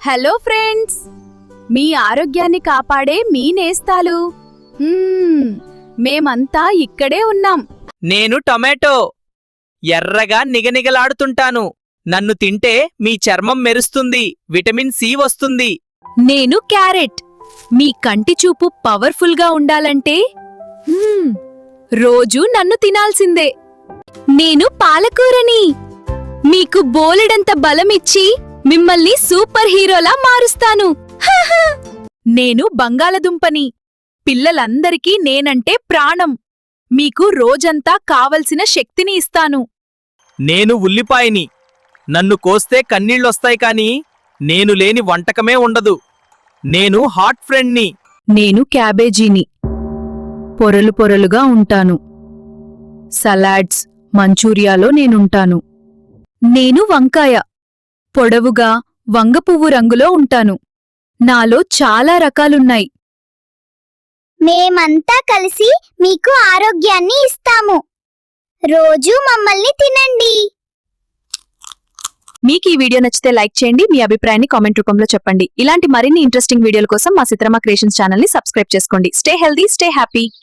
Hello friends, మీ ఆరోగ్యాన్ని కాపాడే మీ నేస్తాలు. మేమంతా ఇక్కడే ఉన్నాం. నేను టొమాటో. ఎర్రగా నిగనిగలాడుతుంటాను. నన్ను తింటే మీ చర్మం మెరుస్తుంది, విటమిన్ సి వస్తుంది. నేను క్యారెట్. మీ కంటి చూపు పవర్ఫుల్గా ఉండాలంటే రోజూ నన్ను తినాల్సిందే. నేను పాలకూరని. మీకు బోలెడంత బలమిచ్చి మిమ్మల్ని సూపర్ హీరోలా మారుస్తాను. నేను బంగాళదుంపని. పిల్లలందరికీ నేనంటే ప్రాణం. మీకు రోజంతా కావలసిన శక్తిని ఇస్తాను. నేను ఉల్లిపాయని. నన్ను కోస్తే కన్నీళ్ళొస్తాయి కాని నేను లేని వంటకమే ఉండదు. నేను హాట్ ఫ్రెండ్ని. నేను క్యాబేజీని. పొరలు పొరలుగా ఉంటాను. సలాడ్స్, మంచూరియాలో నేనుంటాను. నేను వంకాయ. పొడవుగా వంగపువ్వు రంగులో ఉంటాను. నాలో చాలా రకాలున్నాయి. మేమంతా కలిసి మీకు ఆరోగ్యాన్ని ఇస్తాము. రోజూ మమ్మల్ని తినండి. మీకు ఈ వీడియో నచ్చితే లైక్ చేయండి. మీ అభిప్రాయాన్ని కామెంట్ రూపంలో చెప్పండి. ఇలాంటి మరిన్ని ఇంట్రెస్టింగ్ వీడియోల కోసం మా సిత్రమ క్రియేషన్స్ ఛానల్ ని సబ్స్క్రైబ్ చేసుకోండి. Stay healthy, stay happy.